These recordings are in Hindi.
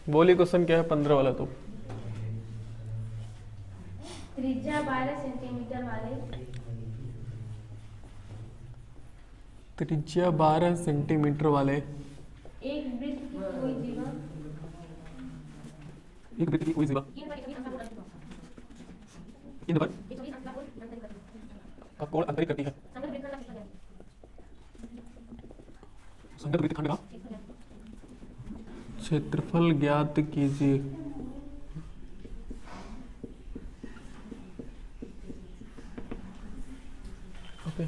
बोली क्वेश्चन क्या है 15 वाला तो। त्रिज्या 12 सेंटीमीटर वाले त्रिज्या 12 सेंटीमीटर वाले एक वृत्त की कोई जीवा एक वृत्त की कोई जीवा इन पर का कोण अंतरित करती है। संगत वृत्तखंड का क्षेत्रफल ज्ञात कीजिए। ओके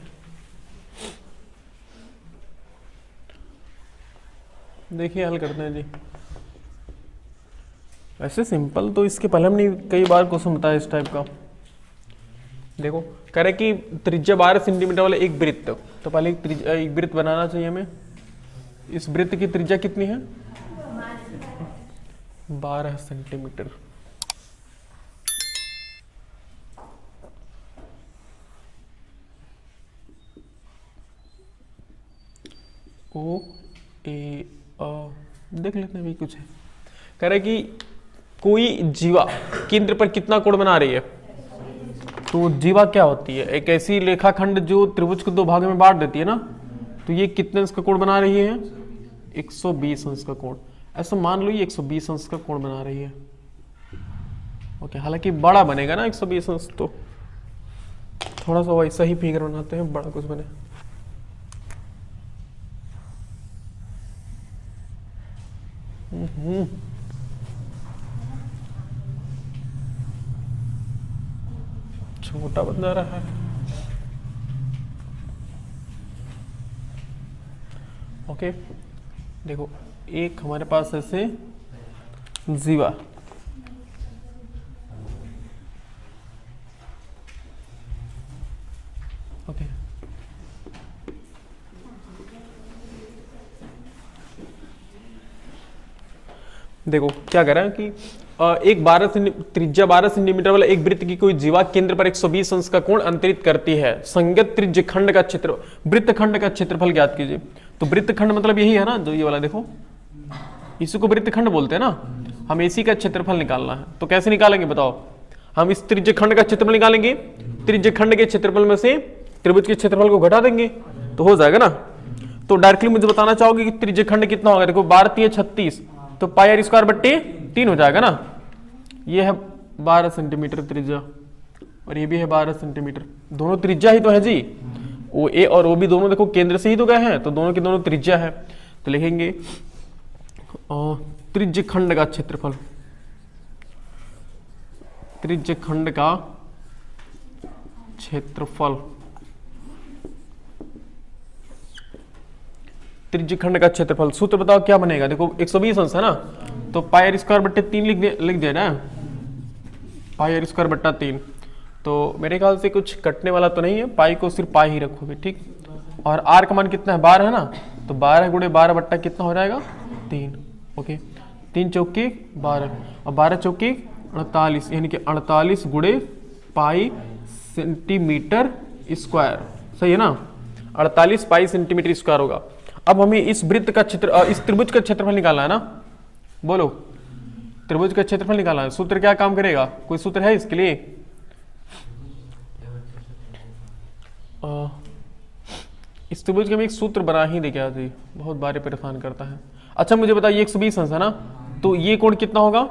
देखिए हल करते हैं जी। वैसे सिंपल तो इसके पहले हमने कई बार क्वेश्चन बताया इस टाइप का। देखो कह रहे कि त्रिज्या 12 सेंटीमीटर वाला एक वृत्त, तो पहले एक वृत्त बनाना चाहिए हमें। इस वृत्त की त्रिज्या कितनी है 12 सेंटीमीटर। ओ ए देख लेते हैं भाई कुछ है। कह रहे कि कोई जीवा केंद्र पर कितना कोण बना रही है। तो जीवा क्या होती है, एक ऐसी रेखाखंड जो त्रिभुज को दो भागों में बांट देती है ना। तो ये कितने अंश का कोण बना रही है 120 अंश का कोण। ऐसा मान लो ये 120 अंश का कोण बना रही है। ओके हालांकि बड़ा बनेगा ना 120 अंश, तो थोड़ा सा वैसा ही फिगर बनाते हैं बड़ा कुछ बने। छोटा बन रहा है। ओके देखो एक हमारे पास ऐसे जीवा ओके देखो क्या कह रहा है कि एक त्रिज्या 12 सेंटीमीटर वाला एक वृत्त की कोई जीवा केंद्र पर 120 अंश का कोण अंतरित करती है। संगत त्रिज्य खंड का क्षेत्र वृत्तखंड का क्षेत्रफल ज्ञात कीजिए। तो वृत्तखंड मतलब यही है ना, जो ये वाला देखो इसी को वृत्तखंड बोलते हैं ना। हम इसी का क्षेत्रफल निकालना है, तो कैसे निकालेंगे बताओ। हम इस त्रिज्य खंड का क्षेत्रफल निकालेंगे, त्रिज्य खंड के क्षेत्रफल में से त्रिभुज के क्षेत्रफल को घटा देंगे तो हो जाएगा ना। तो डायरेक्टली मुझे बताना चाहोगे कि त्रिज्य खंड कितना होगा। देखो 12 3 36, तो पाई आर स्क्वायर बट्टे 3 हो जाएगा ना। ये है 12 सेंटीमीटर त्रिज्या और ये भी है 12 सेंटीमीटर। दोनों त्रिज्या ही तो है जी, ओ ए और ओ बी दोनों देखो केंद्र से ही तो गए हैं, तो दोनों की दोनों त्रिज्या है। तो लिखेंगे त्रिज्य खंड का क्षेत्रफल, त्रिज्य खंड का क्षेत्रफल, त्रिज्य खंड का क्षेत्रफल। सूत्र बताओ क्या बनेगा। देखो 120 अंश है ना, तो पाई आर स्क्वायर बट्टे 3 लिख दिया ना, पाई आर स्क्वायर बट्टा 3। तो मेरे ख्याल से कुछ कटने वाला तो नहीं है, पाई को सिर्फ पाई ही रखोगे ठीक। और आर का मान कितना है 12 है ना, तो 12 गुणे 12 बट्टा कितना हो जाएगा 3। ओके 3 चौके 12 और 12 चौके 48, यानी कि 48 गुणे पाई सेंटीमीटर स्क्वायर। सही है ना, 48 पाई सेंटीमीटर स्क्वायर होगा। अब हमें इस वृत्त का क्षेत्र इस त्रिभुज का क्षेत्रफल निकालना है ना। बोलो त्रिभुज का क्षेत्रफल निकालना है। सूत्र क्या काम करेगा, कोई सूत्र है इसके लिए। इस त्रिभुज के हम एक सूत्र बना ही दे क्या जी, बहुत बार परेशान करता है। अच्छा मुझे बताइए 120 अंश है ना, तो ये कोण कितना होगा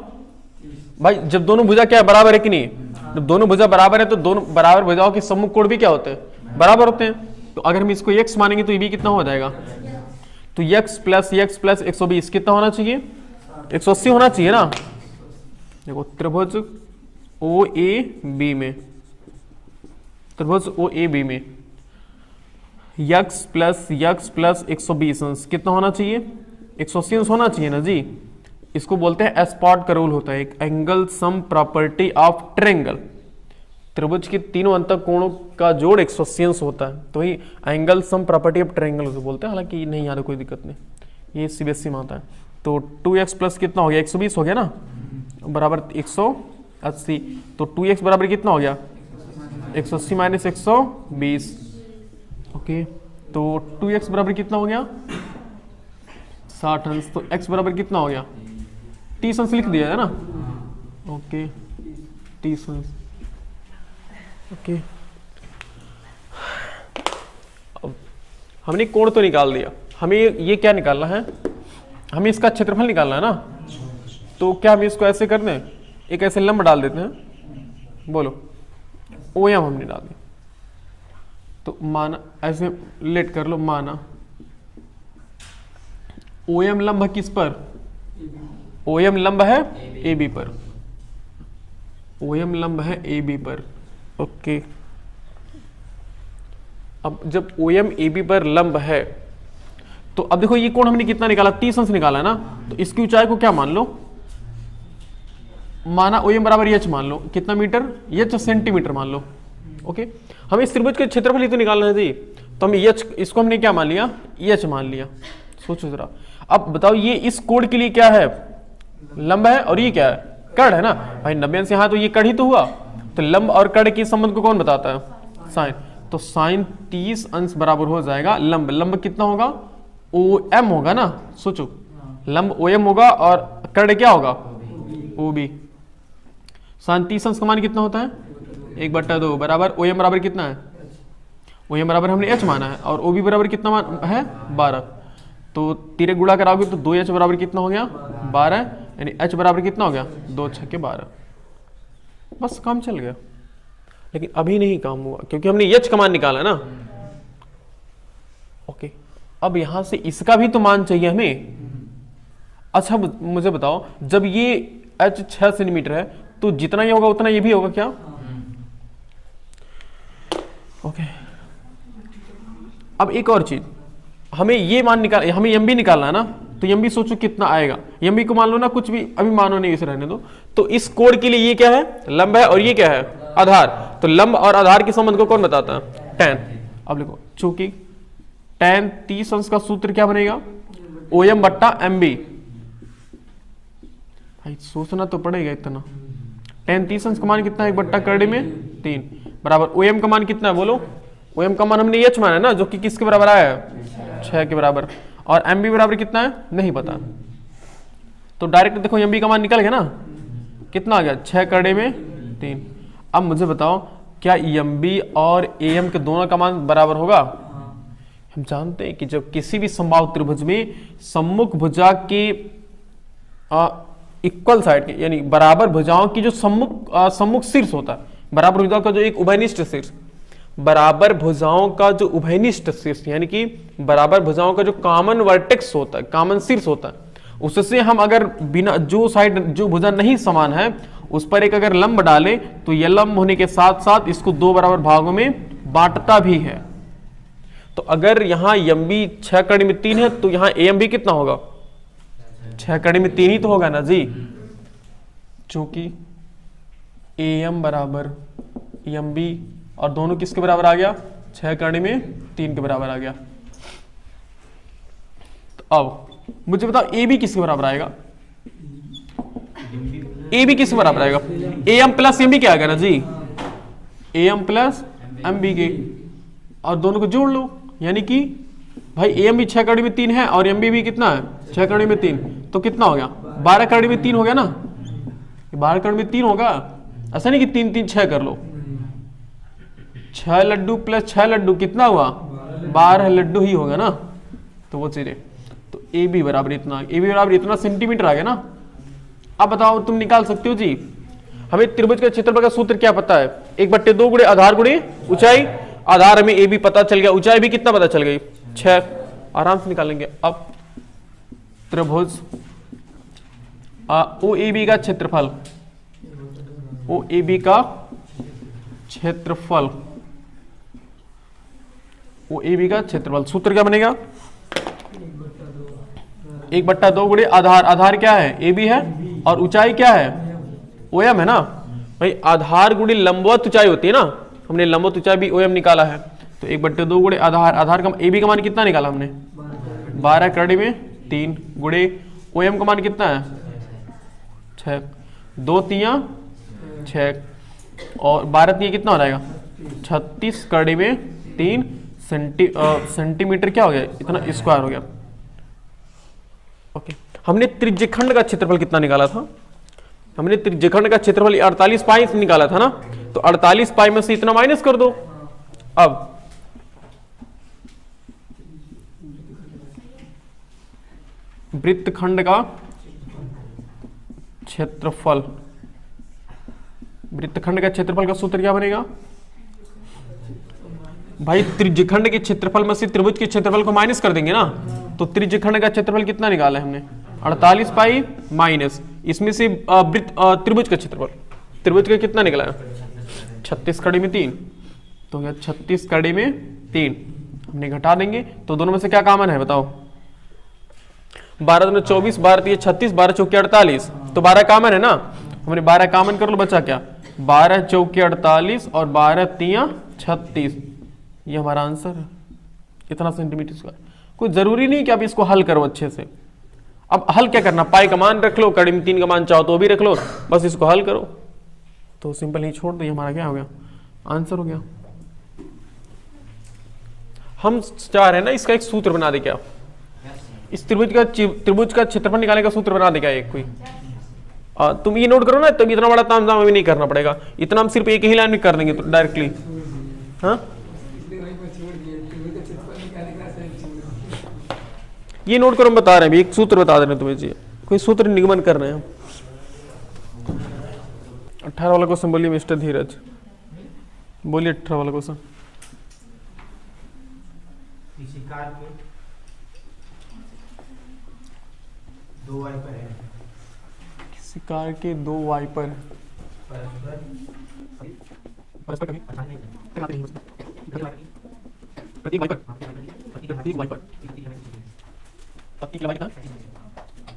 भाई। जब दोनों भुजा क्या है बराबर है कि नहीं, जब दोनों भुजा बराबर है तो दोनों बराबर भुजाओं के सम्मुख कोण भी क्या होते हैं बराबर होते हैं। तो अगर हम इसको x मानेंगे तो ये भी कितना हो जाएगा, तो x प्लस 120 कितना होना चाहिए 180 होना चाहिए ना। देखो त्रिभुज ओ ए बी में, त्रिभुज ओ ए बी में x प्लस 120 अंश कितना होना चाहिए 180 अंश होना चाहिए ना जी। इसको बोलते हैं एस्पॉट का रूल होता है, एक angle sum property of triangle. त्रिभुज के तीनों अंतः कोणों का जोड़ 180 अंश होता है, तो ही angle sum property of triangle उसे बोलते हैं। हालांकि नहीं याद है कोई दिक्कत नहीं, ये सीबीएसई में आता है। तो 2x प्लस कितना हो गया 120 हो गया ना, बराबर 180। तो 2x बराबर कितना हो गया 180 माइनस 120। ओके तो 2x बराबर कितना हो गया 60 अंश। तो x बराबर कितना हो गया 30 अंश लिख दिया है ना, ओके 30 अंश, ओके। अब हमने कोण तो निकाल दिया, हमें ये क्या निकालना है, हमें इसका क्षेत्रफल निकालना है ना। तो क्या हम इसको ऐसे कर दें, एक ऐसे लंब डाल देते हैं, बोलो ओ एम हमने डाल दिया, तो माना ऐसे लेट कर लो, माना ओ एम लंब है किस पर, ओ एम लंब है ए बी पर, ओ एम लंब है ए बी पर, ओके। अब जब ओ एम ए बी पर लंब है तो अब देखो ये कोण हमने कितना निकाला, 30 अंश निकाला है ना, तो इसकी ऊंचाई को क्या मान लो, माना ओ एम बराबर एच मान लो, कितना मीटर, एच सेंटीमीटर मान लो, ओके। हमें इस त्रिभुज के क्षेत्रफल ही तो निकालना है जी, तो हम एच, इसको हमने क्या मान लिया, एच मान लिया। सोचो जरा, अब बताओ ये इस कोण के लिए क्या है, लंब है, और ये क्या है, कर्ण है ना भाई, 90 अंश यहाँ, तो ये कर्ण ही तो हुआ। तो लंब और कर्ण के संबंध को कौन बताता है, साइन, तो साइन 30 अंश बराबर हो जाएगा लंब, लंब कितना होगा, ओ एम होगा ना, सोचो लंब ओ एम होगा और कर्ण क्या होगा, ओ बी। साइन 30 अंश का मान कितना होता है, 1/2 बराबर ओ एम बराबर कितना है, ओ एम बराबर हमने एच माना है, और ओ बी बराबर कितना मान है 12, तो तीरे गुणा कराओगे तो 2h बराबर कितना हो गया 12, यानी h बराबर कितना हो गया 2 × 6 = 12, बस काम चल गया। लेकिन अभी नहीं काम हुआ क्योंकि हमने h का मान निकाला ना, ओके। अब यहां से इसका भी तो मान चाहिए हमें। अच्छा मुझे बताओ, जब ये h 6 सेंटीमीटर है तो जितना ये होगा उतना ये भी होगा क्या, ओके। अब एक और चीज, हमें ये मान निकाल, हमें एम बी निकालना है ना, तो एम बी सोचो कितना आएगा, एम बी को मान लो ना, कुछ भी अभी मानो नहीं, इसे रहने दो। तो इस कोण के लिए ये क्या है, लंब है, और ये क्या है, आधार। तो लंब और आधार के संबंध को कौन बताता है, tan। अब लिखो, चूंकि tan 30 अंश का सूत्र क्या बनेगा, ओ एम बट्टा एम बी। भाई सोचना तो पड़ेगा इतना, tan 30 अंश का मान कितना है, 1/3 में 3 बराबर ओ एम का मान कितना है, बोलो ओ एम का मान हमने एच माना है ना, जो कि किसके बराबर आया है, 6 के बराबर, और एम बी बराबर कितना है नहीं पता, तो डायरेक्ट देखो एम बी का मान निकल गया ना, कितना आ गया 6 में 3। अब मुझे बताओ क्या एम बी और ए एम के दोनों का मान बराबर होगा। हम जानते हैं कि जब किसी भी समबाहु त्रिभुज में सम्मुख भुजा के इक्वल साइड के, यानी बराबर भुजाओं की जो सम्मुख शीर्ष होता है, बराबर भुजाओं का जो एक उभयनिष्ठ शीर्ष, बराबर भुजाओं का जो उभयनिष्ठ शीर्ष, यानी कि बराबर भुजाओं का जो कॉमन वर्टेक्स होता है, कॉमन शीर्ष होता है, उससे हम अगर बिना जो साइड जो भुजा नहीं समान है उस पर एक अगर लंब डालें तो यह लंब होने के साथ साथ इसको 2 बराबर भागों में बांटता भी है। तो अगर यहाँ एम बी 6 में 3 है तो यहाँ ए एम भी कितना होगा, 6 में 3 ही तो होगा ना जी, चूंकि ए एम बराबर एम बी, और दोनों किसके बराबर आ गया, 6 में 3 के बराबर आ गया। तो अब मुझे बताओ ए बी किसके बराबर आएगा, ए बी किसके बराबर आएगा, A M plus M B क्या आएगा ना जी, A M plus M B के, और दोनों को जोड़ लो, यानी कि भाई ए एम भी 6 में 3 है और एम बी भी कितना है 6 में 3, तो कितना हो गया 12 में 3 हो गया ना, 12 में 3 होगा, ऐसा नहीं कि 3 3 6 कर लो, 6 लड्डू प्लस 6 लड्डू कितना हुआ 12 लड्डू ही होगा ना, तो वो चीजें। तो ए बी बराबर इतना, ए बी बराबर इतना सेंटीमीटर आ गया ना। अब बताओ तुम निकाल सकते हो जी, हमें त्रिभुज के क्षेत्रफल का सूत्र क्या पता है, 1/2 गुणे आधार गुणे ऊंचाई, आधार हमें ए बी पता चल गया, ऊंचाई भी कितना पता चल गई 6, आराम से निकालेंगे। अब त्रिभुज ओ ए बी का क्षेत्रफल, ओ ए बी का क्षेत्रफल, ओ ए बी का क्षेत्रफल, सूत्र क्या बनेगा 1/2 गुणे आधार, आधार क्या है ए बी है, और ऊंचाई क्या है ओ एम है ना, भाई आधार गुणे लंबवत ऊंचाई होती है ना, हमने लंबवत ऊंचाई भी ओ एम निकाला है, तो 1/2 गुणे आधार, आधार का ए बी का मान कितना निकाला हमने 12 में 3 गुणे ओ एम का मान कितना है 6, 2 3 6, और 12 3 कितना हो जाएगा 36 में 3 सेंटीमीटर क्या हो गया, इतना स्क्वायर हो गया, ओके। हमने त्रिज्यखंड का क्षेत्रफल कितना निकाला था? हमने त्रिज्यखंड का क्षेत्रफल 48 पाई से निकाला था ना, तो 48 पाई में से इतना माइनस कर दो। अब वृत्तखंड का क्षेत्रफल, वृत्तखंड का क्षेत्रफल का सूत्र क्या बनेगा भाई? त्रिज्यखंड के क्षेत्रफल में से त्रिभुज के क्षेत्रफल को माइनस कर देंगे ना, तो त्रिज्यखंड का क्षेत्रफल कितना निकाला है हमने? 48 पाई माइनस इसमें से त्रिभुज का क्षेत्रफल, त्रिभुज का कितना निकला है? 36 कड़ी में 3, तो क्या 36 कड़ी में 3 हमने घटा देंगे, तो दोनों में से क्या कॉमन है बताओ? 12 दूनी 24, 12 3 36, 12 चौके 48, तो 12 कॉमन है ना, हमने 12 कॉमन कर लो, बचा क्या? 12 चौके 48 और 12 3 36, ये हमारा आंसर है, इतना सेंटीमीटर स्क्वायर। कोई जरूरी नहीं कि आप इसको हल करो अच्छे से। अब हल क्या करना, पाई का मान रख लो, कड़ी में 3 का मान चाहो तो भी रख लो, बस इसको हल करो तो सिंपल ही छोड़ दो, ये हमारा क्या हो गया? आंसर हो गया। हम चाह रहे हैं ना इसका एक सूत्र बना दे क्या, इस त्रिभुज का क्षेत्रफल निकालने का सूत्र बना दे क्या एक कोई? तुम ये नोट करो ना, तब इतना बड़ा तामझाम अभी नहीं करना पड़ेगा, इतना हम सिर्फ एक ही लाइन में कर देंगे डायरेक्टली। हाँ ये नोट करो, हम बता रहे हैं, एक सूत्र बता दे रहे हैं तुम्हें जी, कोई सूत्र निगमन कर रहे हैं हम। 18 वाला क्वेश्चन बोलिए मिस्टर धीरज, बोलिए 18 वाला क्वेश्चन। शिकार के 2 वाइपर हैं, शिकार के 2 वाइपर परस्पर कभी प्रत्येक वाइपर पत्ती की लंबाई कितना?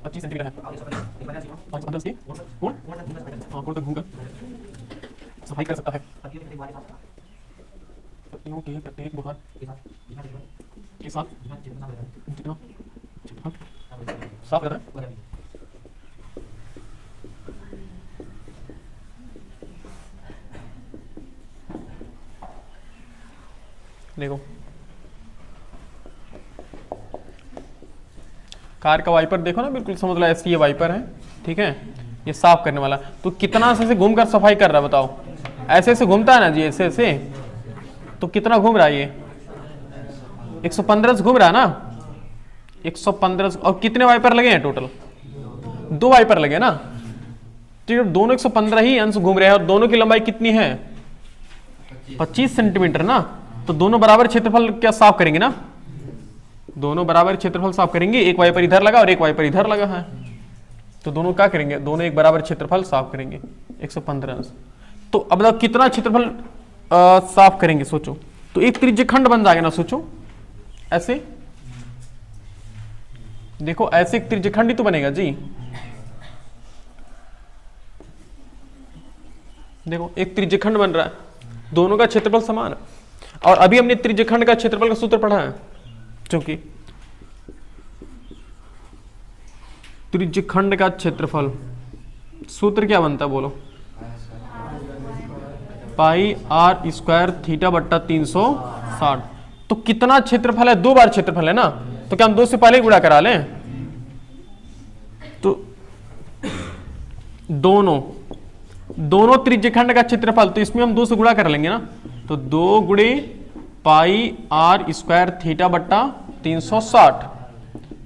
25 सेंटीमीटर है, 5 की कोण, हाँ कोण तक घूमकर सफाई कर सकता है। पत्तियों के प्रत्येक बुखार के साथ जितना साफ रहता है। देखो कार का वाइपर देखो ना, बिल्कुल समझ लो ऐसी ये वाइपर है, ठीक है, ये साफ करने वाला, तो कितना से घूम कर सफाई कर रहा है बताओ? ऐसे ऐसे घूमता है ना जी, ऐसे ऐसे, तो कितना घूम रहा है ये? 115 से घूम रहा है ना, 115। और कितने वाइपर लगे हैं टोटल? 2 वाइपर लगे ना, तो दोनों 115 ही अंश घूम रहे हैं, और दोनों की लंबाई कितनी है? 25 सेंटीमीटर ना, तो दोनों बराबर क्षेत्रफल क्या साफ करेंगे ना, दोनों बराबर क्षेत्रफल साफ करेंगे। एक वाइपर इधर लगा और एक वाइपर इधर लगा है, तो दोनों क्या करेंगे? दोनों एक बराबर क्षेत्रफल साफ करेंगे, 115 अंश। तो अब बताओ कितना क्षेत्रफल साफ करेंगे, सोचो, तो एक त्रिज्यखंड बन जाएगा ना, सोचो ऐसे, देखो ऐसे एक त्रिज्यखंड ही तो बनेगा जी, देखो एक त्रिज्यखंड बन रहा है, दोनों का क्षेत्रफल समान है। और अभी हमने त्रिज्यखंड का क्षेत्रफल का सूत्र पढ़ा है, क्योंकि त्रिज्यखंड का क्षेत्रफल सूत्र क्या बनता है बोलो? पाई r स्क्वायर थीटा बट्टा 360। तो कितना क्षेत्रफल है? 2 बार क्षेत्रफल है ना, तो क्या हम 2 से पहले गुणा करा लें? तो दोनों त्रिज्यखंड का क्षेत्रफल, तो इसमें हम 2 से गुणा कर लेंगे ना, तो 2 गुणे पाई r स्क्वायर थीटा बट्टा 360,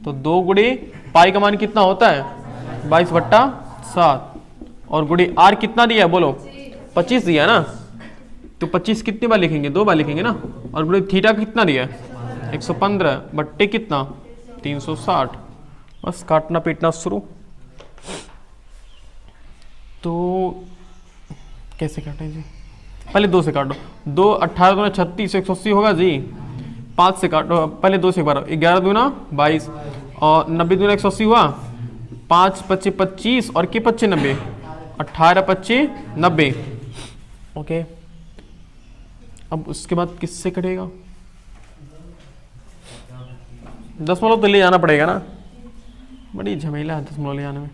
तो 2 गुणे पाई का मान कितना होता है? 22 बट्टा 7, और गुणे r कितना दिया है बोलो? 25 दिया ना, तो 25 कितनी बार लिखेंगे? 2 बार लिखेंगे ना, और गुणे थीटा कितना दिया है? 115 बट्टे कितना? 360। बस काटना पीटना शुरू। तो कैसे काटें जी? पहले 2 से काटो, 2 18 दूना 36, 180 होगा जी, 5 से काटो, पहले 2 से 12, 11 दूना 22, और 90 दूना 180 हुआ, 5 25 25 और के 25 90, 18 25 90। ओके, अब उसके बाद किससे कटेगा? दशमलव तो ले जाना पड़ेगा ना, बड़ी झमेला है दशमलव ले जाने में।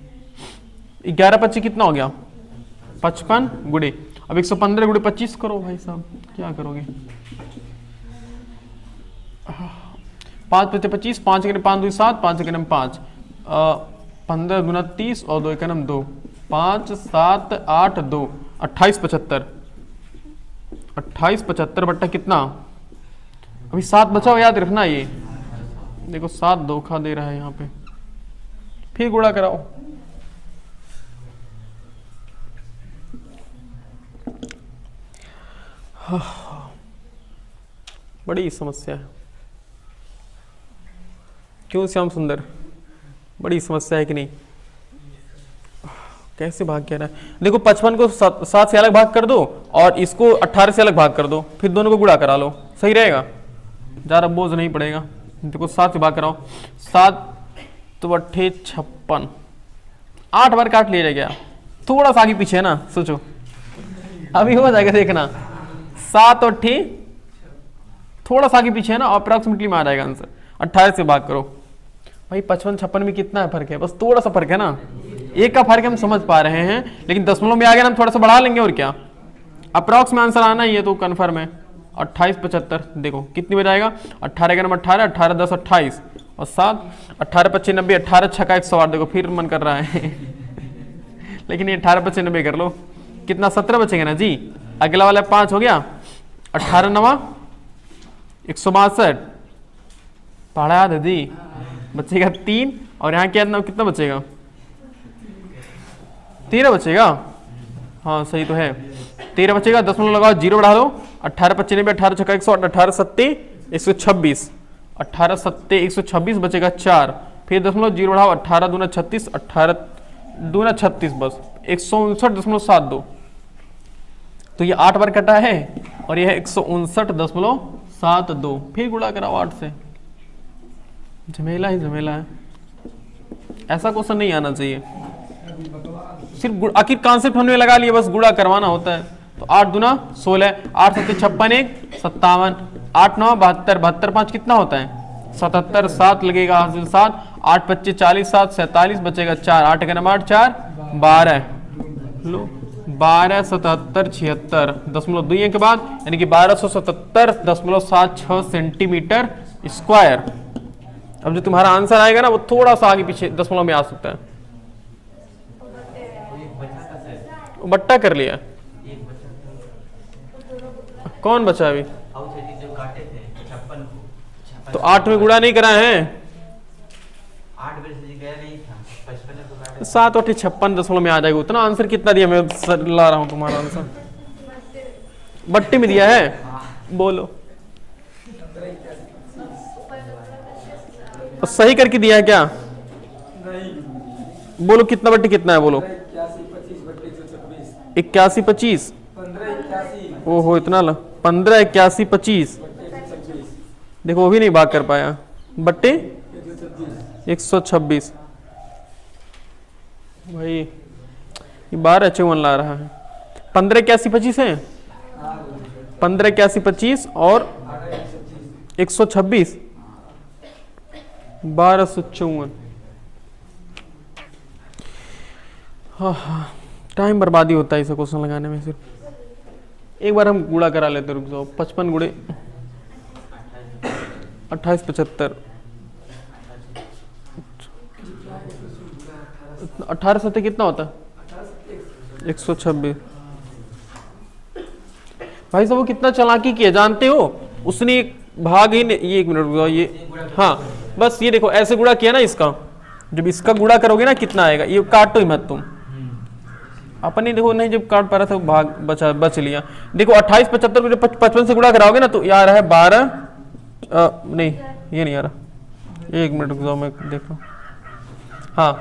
11 25 कितना हो गया? 55 गुणे, अब 115 गुणे 25 करो भाई साहब, क्या करोगे? 5 25 25, 5 के 5 2 7, 5 के 5, 15 गुना 30 और 2 एकम 2, 5 7 8 2, 28 75। 28 75 बट्टा कितना, अभी 7 बचा हो, याद रखना। ये देखो 7 धोखा दे रहा है यहाँ पे, फिर गुणा कराओ। बड़ी समस्या है, क्यों श्याम सुंदर, बड़ी समस्या है कि नहीं। कैसे भाग क्या रहा है, देखो 55 को 7 से अलग भाग कर दो और इसको 18 से अलग भाग कर दो, फिर दोनों को गुणा करा लो, सही रहेगा, ज़्यादा बोझ नहीं पड़ेगा। देखो 7 से भाग कराओ, 7 तो 8 56, 8 बार काट लिया गया, थोड़ा सा आगे पीछे है ना, सोचो अभी हो जाएगा, देखना 7 और 8 थोड़ा सा आगे पीछे है ना, अप्रॉक्सीमेटली में आ जाएगा आंसर। 18 से भाग करो भाई, 55 56 में कितना है फर्क है, बस थोड़ा सा फर्क है ना, एक का फर्क हम समझ पा रहे हैं, लेकिन दशमलव में आ गया ना, हम थोड़ा सा बढ़ा लेंगे और क्या, अप्रॉक्स में आंसर आना ही है तो कन्फर्म है। 28 75 देखो कितनी बजाएगा, 18 का नंबर 18, 18 10 28 और 7, 18 25 90, 18 छक्का 108। देखो फिर मन कर रहा है लेकिन ये 18 25 90 कर लो, कितना 17 बचेगा ना जी, अगला वाला 5 हो गया, 18 9 162, पढ़ा याद है जी, बचेगा 3 और यहाँ क्या कितना बचेगा, 13 बचेगा, हाँ सही तो है, 13 बचेगा, दशमलव लगाओ, 0 बढ़ा दो, 18 25 90, 18 छक्का 108, 18 7 126, 18 7 126 बचेगा 4, फिर दशमलव 0 बढ़ाओ, 18 दूना 36, 18 दूना 36, बस 159.72। तो ये 8 बार कटा है और यह 159.72, फिर गुणा कराओ 8 से। झमेला ही झमेला है, ऐसा क्वेश्चन नहीं आना चाहिए, सिर्फ आखिर कॉन्सेप्ट हमने लगा लिया, बस गुणा करवाना होता है। तो 8 दूना 16, 8 7 56 1 57, 8 9 72, 72 5 कितना होता है 77, 7 लगेगा हासिल 7, 8 25 40, 7 47 बचेगा 4, 8 का नंबर 4 12, लो 12 77 76 दशमलव 2 के बाद, यानी कि 1277.76 सेंटीमीटर स्क्वायर। अब जो तुम्हारा आंसर आएगा ना वो थोड़ा सा आगे पीछे दशमलव में आ सकता है, बट्टा कर लिया, कौन बचा अभी, तो 8 में गुणा नहीं कराए हैं, 7 8 56 दशमलव में आ जाएगा, उतना आंसर कितना दिया, मैं ला रहा हूं तुम्हारा आंसर, बट्टे में दिया है, बोलो तो सही करके दिया है क्या, बोलो कितना बट्टे कितना है, बोलो 81 25, ओहो इतना 15 81 25, देखो वो भी नहीं भाग कर पाया, बट्टे 126, भाई ये 12 54 ला रहा है, 15 81 25 है, 15 81 25 और 126 1254। हाँ हाँ टाइम बर्बादी होता है इसे क्वेश्चन लगाने में, सिर्फ एक बार हम गुणा करा लेते, रुक जाओ, 55 गुणे 28 75, 18 7 कितना होता है 126। भाई साहब वो कितना चालाकी किया जानते हो, उसने एक भाग ही ये 1 मिनट रुक जाओ, ये हाँ बस ये देखो ऐसे गुणा किया ना इसका, जब इसका गुणा करोगे ना कितना आएगा, ये काटो ही मत तुम, अपने देखो नहीं जब काट पा रहा था भाग बच लिया। देखो 28 75 को जब 55 से गुणा कराओगे ना तो ये आ रहा है 12 नहीं ये नहीं आ रहा, 1 मिनट रुक जाओ मैं देख रहा हूँ, हाँ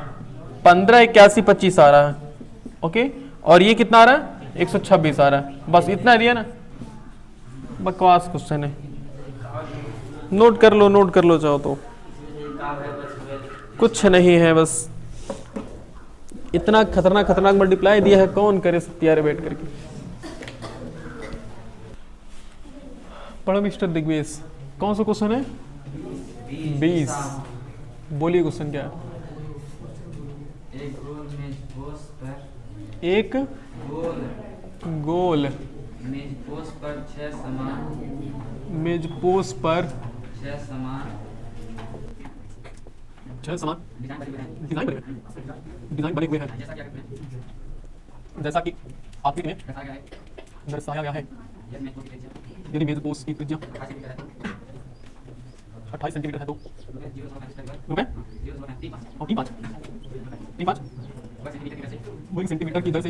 15 81 25 आ रहा है, ओके, और ये कितना आ रहा है 126 आ रहा है, बस इतना दिया ना, बकवास क्वेश्चन है, नोट कर लो चाहो तो, कुछ नहीं है, बस इतना खतरनाक मल्टीप्लाई दिया है, कौन करे सत्यारे बैठ करके। पढ़ो मिस्टर दिग्वेश, कौन सा क्वेश्चन है 20, बोलिए क्वेश्चन क्या है। एक गोल मेजपोश पर 6 मेजपोश पर 6 समान डिजाइन बने हुए हैं। डिजाइन बने हुए हैं जैसा कि आकृति में जैसा कि आकृति में दर्शाया गया है। दर्शाया गया है। यदि मेज पोस्ट की त्रिज्या यदि मेज पोस्ट की त्रिज्या 28 सेंटीमीटर है 28 सेंटीमीटर है तो तो 0.35 रुपए 0.35 और 3.5 3.5 वह सेंटीमीटर की दर से 1 सेंटीमीटर की दर से।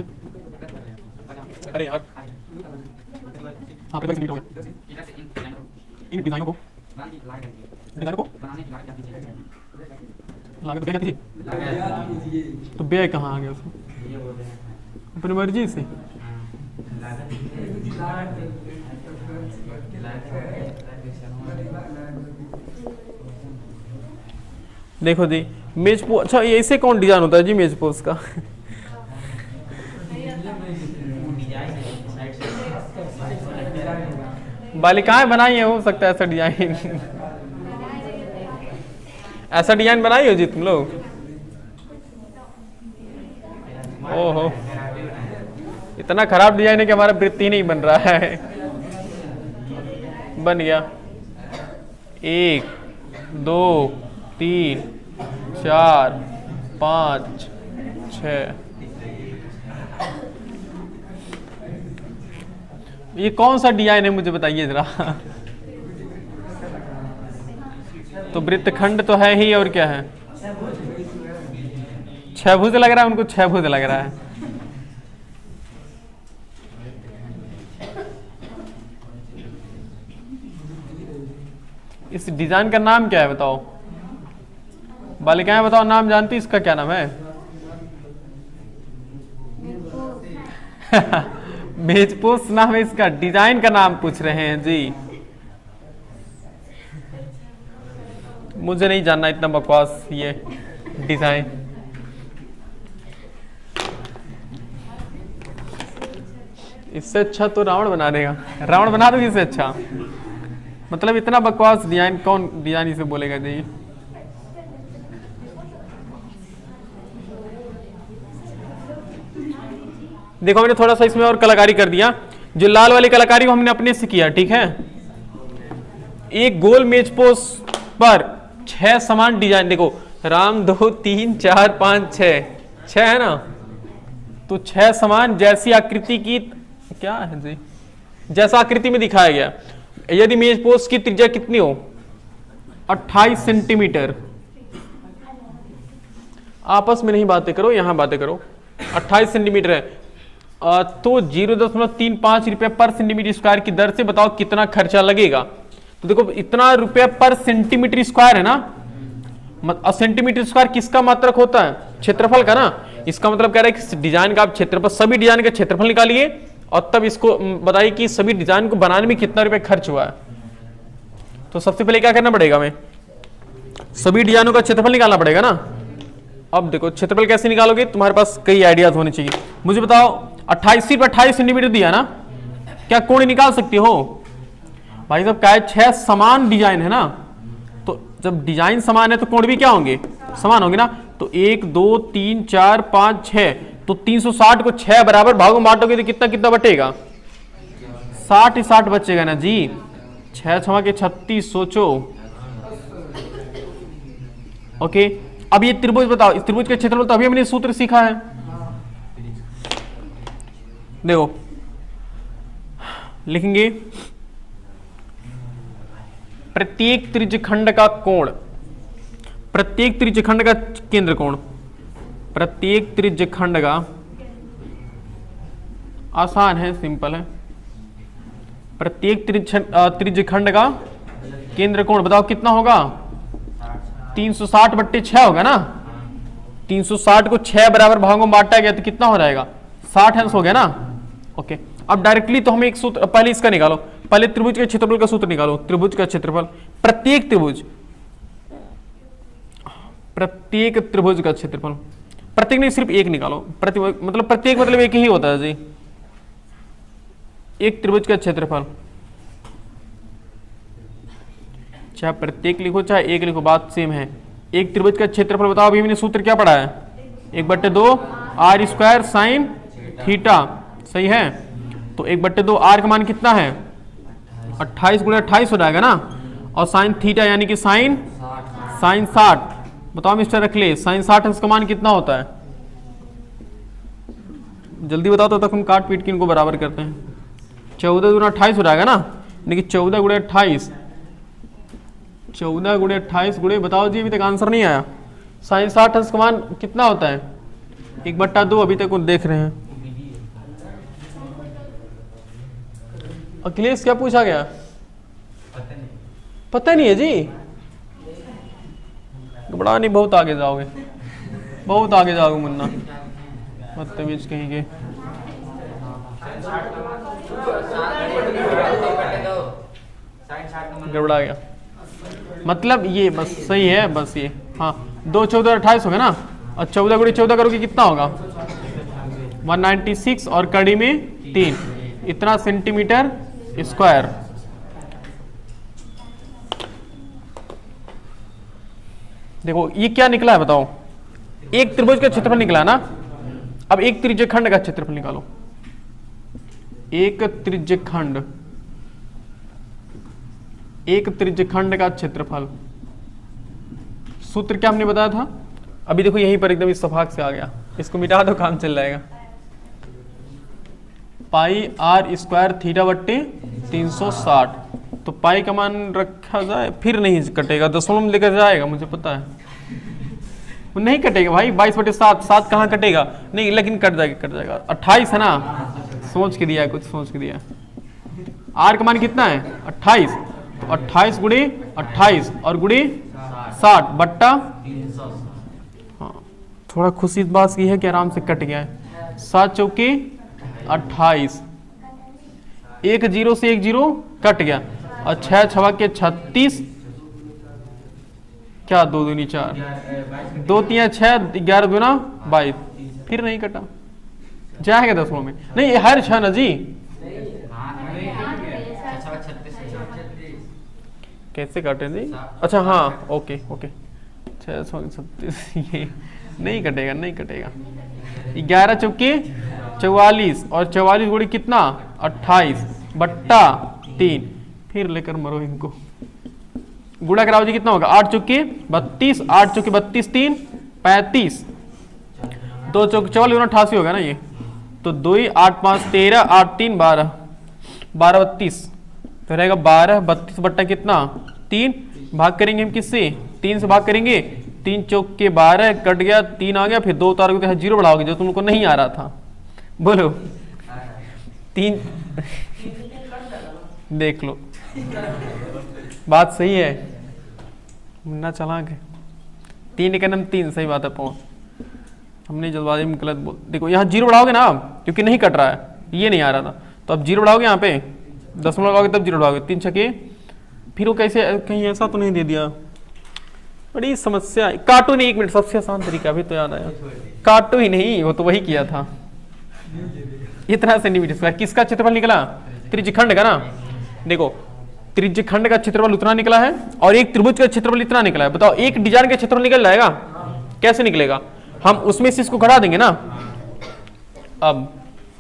अरे यार हाँ 5 सेंटीमीटर हो गया। इधर से इन डिजाइनों को बनाने की लागत दी है। लागत क्या थी? लागत दी है। तो व्यय कहाँ आ गया उसमें? ये बोल रहे हैं अपनी मर्जी से। देखो जी मेज पो अच्छा ये ऐसे कौन डिजाइन होता है जी मेज पोस्ट का? बालिकाएं बनाई है, हो सकता है ऐसा डिजाइन। ऐसा डिजाइन बनाई हो जी तुम लोग? ओहो इतना खराब डिजाइन है कि हमारा वृत्ति नहीं बन रहा है। बन गया 1 2 3 4 5 6। ये कौन सा डिजाइन है मुझे बताइए जरा। तो वृत्तखंड तो है ही, और क्या है? 6 भुज लग रहा है उनको, 6 भुज लग रहा है। इस डिजाइन का नाम क्या है बताओ? बालिकाएं बताओ नाम जानती, इसका क्या नाम है? मेज पोस्ट नाम है इसका, डिजाइन का नाम पूछ रहे हैं जी। मुझे नहीं जानना इतना बकवास ये डिजाइन। इससे अच्छा तो रावण बना देगा, रावण बना दो इससे अच्छा। मतलब इतना बकवास डिजाइन कौन डिजाइन इसे बोलेगा जी? देखो मैंने थोड़ा सा इसमें और कलाकारी कर दिया। जो लाल वाली कलाकारी वो हमने अपने से किया, ठीक है। एक गोल मेज पोस्ट पर 6 समान डिजाइन, देखो राम 2 3 4 5 6 है ना, तो 6 समान जैसी आकृति की, क्या है जी, जैसा आकृति में दिखाया गया। यदि मेज पोस्ट की त्रिज्या कितनी हो? 28 सेंटीमीटर। आपस में नहीं बातें करो, यहां बातें करो। 28 सेंटीमीटर है तो 0.35 रुपए पर सेंटीमीटर स्क्वायर की दर से बताओ कितना खर्चा लगेगा। तो देखो इतना रुपया पर सेंटीमीटर स्क्वायर है ना, सेंटीमीटर स्क्वायर किसका मात्रक होता है? क्षेत्रफल का ना। इसका मतलब कह रहा है कि डिजाइन का आप क्षेत्रफल, सभी डिजाइन का क्षेत्रफल निकालिए और तब इसको बताइए कि सभी डिजाइन को बनाने में कितना रुपया खर्च हुआ है। तो सबसे पहले क्या करना पड़ेगा, हमें सभी डिजाइनों का क्षेत्रफल निकालना पड़ेगा ना। अब देखो क्षेत्रफल कैसे निकालोगे, तुम्हारे पास कई आइडियाज होने चाहिए। मुझे बताओ 28 सेंटीमीटर दिया ना, क्या कोण निकाल सकते हो? भाई साहब क्या है, 6 समान डिजाइन है ना, तो जब डिजाइन समान है तो कोण भी क्या होंगे? समान होंगे ना। तो 1 2 3 4 5 6, तो 360 को 6 बराबर भागों में बांटोगे तो कितना कितना बटेगा? 60 ही 60 बचेगा ना जी। 6 6 के 36, सोचो। ओके अब ये त्रिभुज बताओ, इस त्रिभुज के क्षेत्रफल तो अभी हमने सूत्र सीखा है। देखो लिखेंगे प्रत्येक त्रिज्यखंड का कोण, प्रत्येक त्रिज्यखंड का केंद्र कोण, प्रत्येक त्रिज्यखंड का, आसान है, सिंपल है। प्रत्येक त्रिज्यखंड का केंद्र कोण बताओ कितना होगा? 360/6 होगा ना। 360 को 6 बराबर भागों में बांटा गया तो कितना हो जाएगा? 60 अंश हो गया ना। ओके अब डायरेक्टली तो हमें एक सूत्र, पहले इसका निकालो, पहले त्रिभुज के क्षेत्रफल का सूत्र निकालो। त्रिभुज का क्षेत्रफल, प्रत्येक त्रिभुज, प्रत्येक त्रिभुज का क्षेत्रफल, प्रत्येक नहीं सिर्फ एक निकालो। मतलब प्रत्येक मतलब एक ही होता है जी। एक त्रिभुज का क्षेत्रफल, चाहे प्रत्येक लिखो चाहे एक लिखो, बात सेम है। एक त्रिभुज का क्षेत्रफल बताओ, अभी मैंने सूत्र क्या पढ़ा है? 1/2 r² साइन थीटा, सही है। तो 1/2 r का मान कितना है? 28 × 28 हो जाएगा ना, और साइन थीटा यानी कि साइन 60 बताओ मिस्टर अखिलेश, साइन 60 अंश का मान कितना होता है? जल्दी बताओ तो तक हम काट पीट के इनको बराबर करते हैं। 14 गुना 28 हो जाएगा ना, देखिए 14 गुणे 28, 14 गुणे 28 गुणे, बताओ जी अभी तक आंसर नहीं आया। साइन 60 अंश का मान कितना होता है? 1/2 अभी तक देख रहे हैं। अखिलेश क्या पूछा गया? पता नहीं है जी, घबरा नहीं, बहुत आगे जाओगे, बहुत आगे जाओगे मुन्ना, बदतमीज कहीं के। गड़बड़ा गया, मतलब ये बस सही है, बस ये हाँ 2 14 28 होगा ना, और 14 गुणे 14 करोगे कितना होगा? 196 और कड़ी में 3, इतना सेंटीमीटर स्क्वायर। देखो ये क्या निकला है बताओ? एक त्रिभुज का क्षेत्रफल निकला ना। अब एक त्रिज्यखंड का क्षेत्रफल निकालो। एक त्रिज्यखंड का क्षेत्रफल, सूत्र क्या हमने बताया था? अभी देखो यहीं पर एकदम इत्तेफाक से आ गया, इसको मिटा दो, काम चल जाएगा। पाई r स्क्वायर थीटा बट्टे 360। तो पाई का मान रखा जाए, फिर नहीं कटेगा, दशमलव में लेकर जाएगा, मुझे पता है वो नहीं कटेगा भाई। 22/7, 7 कहाँ कटेगा? नहीं, लेकिन कट जाएगा। 28 है ना, सोच के दिया है, कुछ सोच के दिया है। r का मान कितना है? 28, तो 28 गुणे 28 और गुणे 60 बट्टा, हाँ थोड़ा खुशी इस बात की है कि आराम से कट गया है। 7 चौके 28, 1 0 से 1 0 कट गया, और 6 छवा के 36, क्या 2 दूनी 4, 2 3 6, 11 दूना 22, फिर नहीं कटा, जाएगा दसवां में। नहीं ये हर 6 ना जी, कैसे काटे जी? अच्छा हाँ, ओके ओके, 636, ये नहीं कटेगा, नहीं कटेगा। 11 चौके 44, और 44 गुणे कितना? 28 बट्टा 3, फिर लेकर मरो इनको, गुणा कराओ जी, कितना होगा? 8 चौके 32, 8 चौके 32, 3 35, 2 चौके 44 88 होगा ना ये, तो 2 8 5 13, 8 3 12, 12 32, तो रहेगा 12 32 बट्टा कितना? 3, भाग करेंगे हम किससे? 3 से भाग करेंगे, 3 चौक के 12 कट गया, 3 आ गया, फिर 2 उतारोगे तो 0 बढ़ाओगे, जो तुमको नहीं आ रहा था। बोलो 3 देख लो, बात सही है, मुन्ना चालाक है। 3 एकनम 3, सही बात है पवन, हमने जल्दबाजी में गलत बोल। देखो यहाँ 0 बढ़ाओगे ना, क्योंकि नहीं कट रहा है, ये नहीं आ रहा था, तो अब 0 बढ़ाओगे, यहाँ पे दशमलव लगाओगे तब 0 बढ़ाओगे। 3 छके, फिर वो कैसे, कहीं ऐसा तो नहीं दे दिया? बड़ी समस्या। काटो नहीं, 1 मिनट, सबसे आसान तरीका अभी तो याद आया, काटो ही नहीं, वो तो वही किया था। इतना सेंटीमीटर स्क्वायर किसका क्षेत्रफल निकला? त्रिज्यखंड का ना। देखो त्रिज्यखंड का क्षेत्रफल उतना निकला है, और एक त्रिभुज का क्षेत्रफल इतना निकला है। बताओ एक डिजाइन का क्षेत्रफल निकल जाएगा? कैसे निकलेगा? हम उसमें से इसको घटा देंगे ना। अब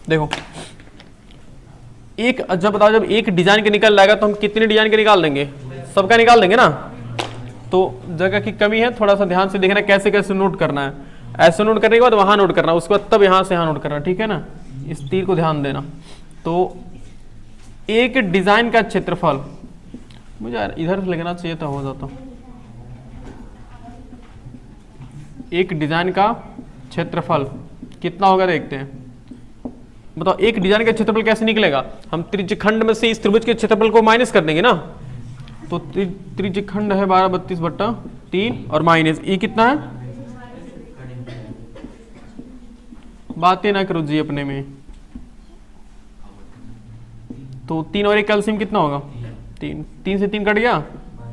देखो एक, जब बताओ जब एक डिजाइन के निकल जाएगा तो हम कितने डिजाइन के निकाल देंगे? सबका निकाल देंगे ना। तो जगह की कमी है, थोड़ा सा ध्यान से देखना कैसे कैसे नोट करना है। ऐसे नोट करने के बाद वहां नोट करना, उसके बाद तब यहां से यहां नोट करना, ठीक है ना। इस तीर को ध्यान देना। तो एक डिजाइन का क्षेत्रफल, मुझे इधर से लगना चाहिए था, हो जाता। एक डिजाइन का क्षेत्रफल कितना होगा देखते हैं। बताओ एक डिजाइन का क्षेत्रफल कैसे निकलेगा? हम त्रिज्यखंड में से इस त्रिभुज के क्षेत्रफल को माइनस कर देंगे ना। तो त्रिज्यखंड है 12 32 बट्टा 3 और माइनस ये कितना है? बातें ना करो जी अपने में। तो 3 और 1 कैल्सियम कितना होगा? 3, 3 से 3 कट गया,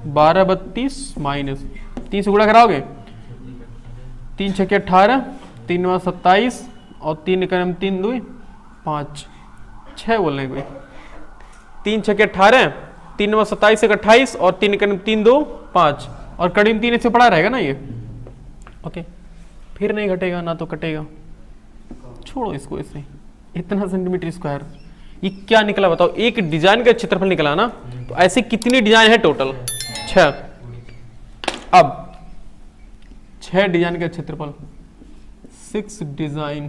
12 32 माइनस 3 से गुणा कराओगे, 3 छके 18, 3 9 27 और 3 करम 3 2 5 6 बोलने कोई, 3 छके 18, 3 9 27 से 28 और 3 करम 3 2 5 और कड़ी 3 से पड़ा रहेगा ना ये। ओके, फिर नहीं घटेगा ना, तो कटेगा, छोड़ो इसको। ऐसे इतना सेंटीमीटर स्क्वायर ये क्या निकला बताओ? एक डिजाइन का क्षेत्रफल निकला ना। तो ऐसे कितनी डिजाइन है टोटल? 6। अब 6 डिजाइन का क्षेत्रफल, 6 डिजाइन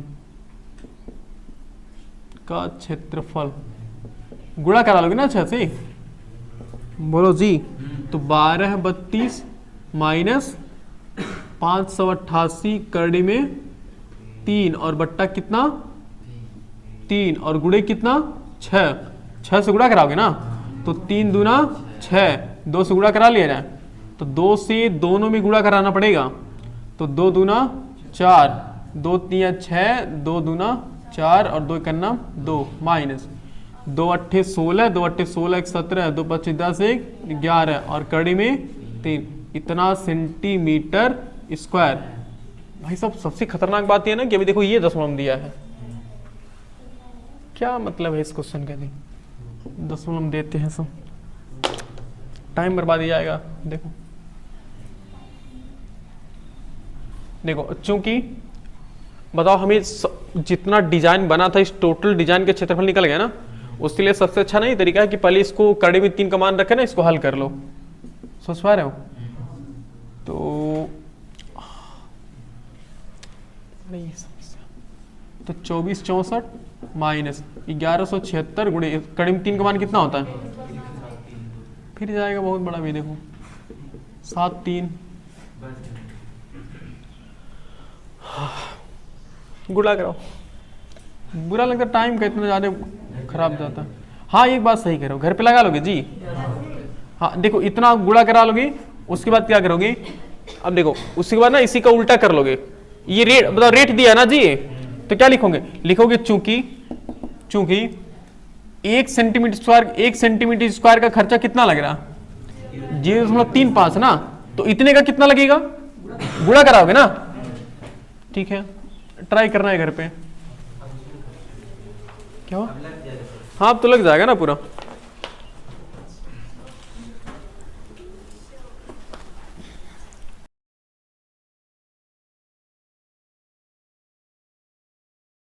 का क्षेत्रफल गुणा करा लोगे ना 6 से, बोलो जी। तो 12 32 माइनस 588 करड़ी में 3 और बट्टा कितना 3 और गुणे कितना 6 से गुणा कराओगे ना, तो 3 दूना 6, 2 से गुणा करा लिया जाए, तो 2 से दोनों में गुणा कराना पड़ेगा, तो 2 दूना 4, 2 3 6, 2 दूना 4 और 2 करना 2 माइनस 2 8 16, 2 8 16 1 17, 2 25 10 1 11 और कड़ी में 3, इतना सेंटीमीटर स्क्वायर। भाई साहब सबसे खतरनाक बात यह है ना कि अभी देखो ये दशमलव दिया है, क्या मतलब है इस क्वेश्चन का, दशमलव देते हैं सब, टाइम बर्बाद ही जाएगा। देखो देखो चूंकि बताओ हमें जितना डिजाइन बना था इस टोटल डिजाइन के क्षेत्रफल निकल गया ना, उसके लिए सबसे अच्छा नहीं तरीका है कि पहले इसको कड़ी में 3 का मान रखे ना, इसको हल कर लो, सोच पा रहे हो। तो 24 64 माइनस 1176 गुणे कड़ी में 3 का मान कितना होता है, फिर जाएगा बहुत बड़ा भी, देखो 7 3 गुणा कराओ, बुरा लगता टाइम का इतना ज़्यादा खराब जाता है। हाँ एक बात सही करो, घर पे लगा लोगे जी। हाँ देखो इतना गुणा करा लोगे, उसके बाद क्या करोगे, अब देखो उसके बाद ना इसी का उल्टा कर लोगे, ये रेट बताओ रेट दिया ना जी, तो क्या लिखोगे, लिखोगे चूंकि 1 सेंटीमीटर स्क्वायर का खर्चा कितना लग रहा 0.35 ना, तो इतने का कितना लगेगा, गुणा कराओगे ना, ठीक है ट्राई करना है घर पे। क्या हुआ, हाँ अब तो लग जाएगा ना पूरा।